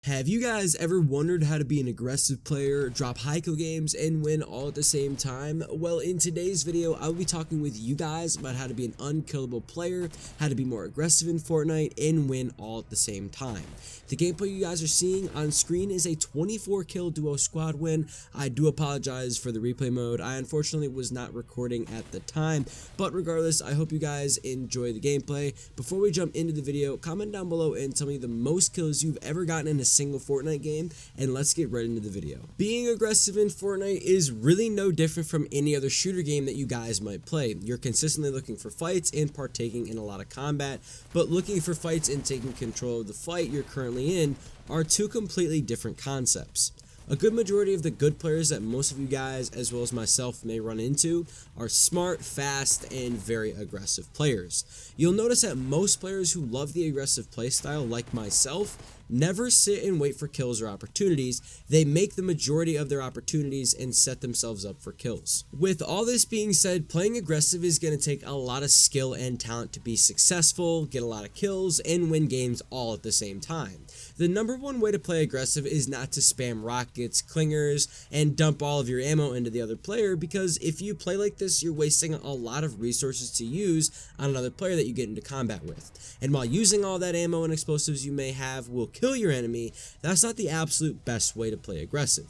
Have you guys ever wondered how to be an aggressive player, drop high kill games, and win all at the same time? Well, in today's video, I will be talking with you guys about how to be an unkillable player, how to be more aggressive in Fortnite, and win all at the same time. The gameplay you guys are seeing on screen is a 24 kill duo squad win. I do apologize for the replay mode. I unfortunately was not recording at the time, but regardless, I hope you guys enjoy the gameplay. Before we jump into the video, comment down below and tell me the most kills you've ever gotten in a single Fortnite game, and let's get right into the video. Being aggressive in Fortnite is really no different from any other shooter game that you guys might play. You're consistently looking for fights and partaking in a lot of combat, but looking for fights and taking control of the fight you're currently in are two completely different concepts. A good majority of the good players that most of you guys, as well as myself, may run into are smart, fast, and very aggressive players. You'll notice that most players who love the aggressive playstyle, like myself, never sit and wait for kills or opportunities. They make the majority of their opportunities and set themselves up for kills. With all this being said, playing aggressive is going to take a lot of skill and talent to be successful, get a lot of kills, and win games all at the same time. The number one way to play aggressive is not to spam rockets, clingers, and dump all of your ammo into the other player, because if you play like this, you're wasting a lot of resources to use on another player that you get into combat with. And while using all that ammo and explosives you may have will kill your enemy, that's not the absolute best way to play aggressive.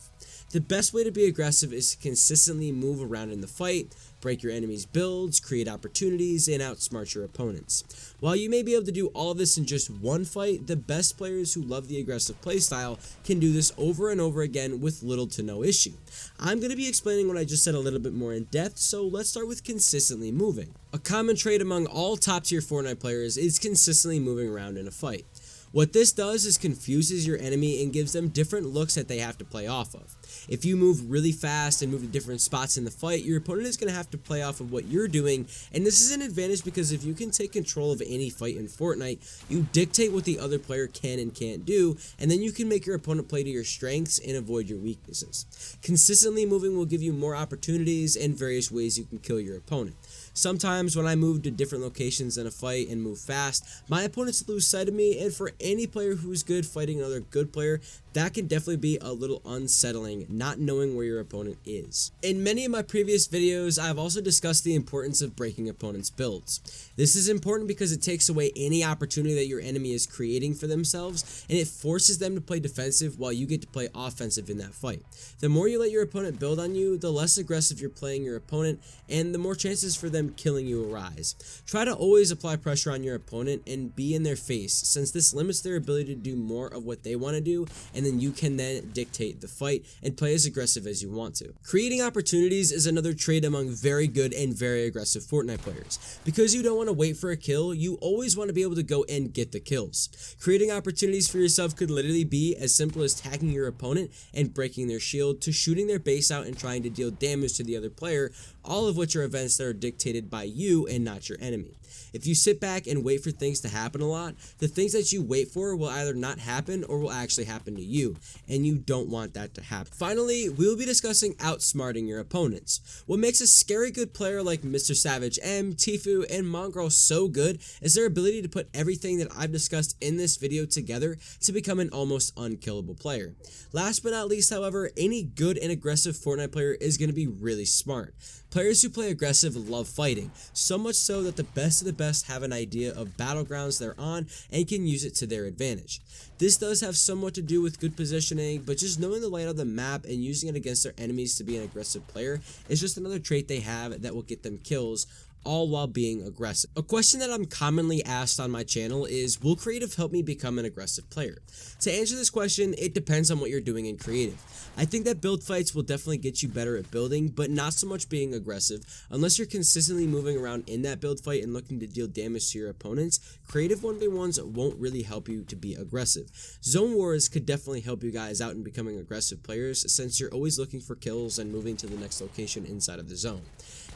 The best way to be aggressive is to consistently move around in the fight, break your enemy's builds, create opportunities, and outsmart your opponents. While you may be able to do all of this in just one fight, the best players who love the aggressive playstyle can do this over and over again with little to no issue. I'm going to be explaining what I just said a little bit more in depth, so let's start with consistently moving. A common trait among all top tier Fortnite players is consistently moving around in a fight. What this does is confuses your enemy and gives them different looks that they have to play off of. If you move really fast and move to different spots in the fight, your opponent is going to have to play off of what you're doing, and this is an advantage because if you can take control of any fight in Fortnite, you dictate what the other player can and can't do, and then you can make your opponent play to your strengths and avoid your weaknesses. Consistently moving will give you more opportunities and various ways you can kill your opponent. Sometimes when I move to different locations in a fight and move fast, my opponents lose sight of me, and for any player who's good fighting another good player, that can definitely be a little unsettling, not knowing where your opponent is. In many of my previous videos, I've also discussed the importance of breaking opponents' builds. This is important because it takes away any opportunity that your enemy is creating for themselves, and it forces them to play defensive while you get to play offensive in that fight. The more you let your opponent build on you, the less aggressive you're playing your opponent, and the more chances for them killing you arise. Try to always apply pressure on your opponent and be in their face, since this limits their ability to do more of what they want to do, and then you can then dictate the fight and play as aggressive as you want to. Creating opportunities is another trait among very good and very aggressive Fortnite players. Because you don't want to wait for a kill, you always want to be able to go and get the kills. Creating opportunities for yourself could literally be as simple as tagging your opponent and breaking their shield, to shooting their base out and trying to deal damage to the other player, all of which are events that are dictated by you and not your enemy. If you sit back and wait for things to happen a lot, the things that you wait for will either not happen or will actually happen to you, and you don't want that to happen. Finally, we'll be discussing outsmarting your opponents. What makes a scary good player like Mr. Savage M, Tfue, and Mongrel so good is their ability to put everything that I've discussed in this video together to become an almost unkillable player. Last but not least, however, any good and aggressive Fortnite player is going to be really smart. Players who play aggressive love fighting, so much so that the best of the best have an idea of battlegrounds they're on and can use it to their advantage. This does have somewhat to do with good positioning, but just knowing the layout of the map and using it against their enemies to be an aggressive player is just another trait they have that will get them kills, all while being aggressive. A question that I'm commonly asked on my channel is, will creative help me become an aggressive player? To answer this question, it depends on what you're doing in creative. I think that build fights will definitely get you better at building, but not so much being aggressive. Unless you're consistently moving around in that build fight and looking to deal damage to your opponents, creative 1v1s won't really help you to be aggressive. Zone wars could definitely help you guys out in becoming aggressive players, since you're always looking for kills and moving to the next location inside of the zone.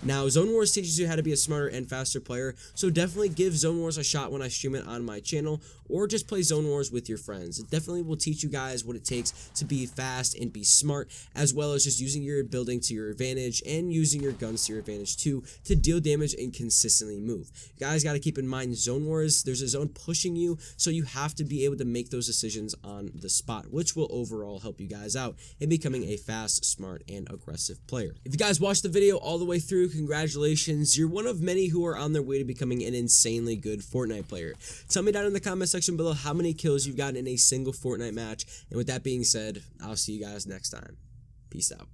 Now, Zone Wars teaches you how to be a smarter and faster player, so definitely give Zone Wars a shot when I stream it on my channel, or just play Zone Wars with your friends. It definitely will teach you guys what it takes to be fast and be smart, as well as just using your building to your advantage and using your guns to your advantage too to deal damage and consistently move. You guys got to keep in mind Zone Wars, there's a zone pushing you, so you have to be able to make those decisions on the spot, which will overall help you guys out in becoming a fast, smart, and aggressive player. If you guys watched the video all the way through, congratulations. You're one of many who are on their way to becoming an insanely good Fortnite player. Tell me down in the comment section below how many kills you've gotten in a single Fortnite match. And with that being said, I'll see you guys next time. Peace out.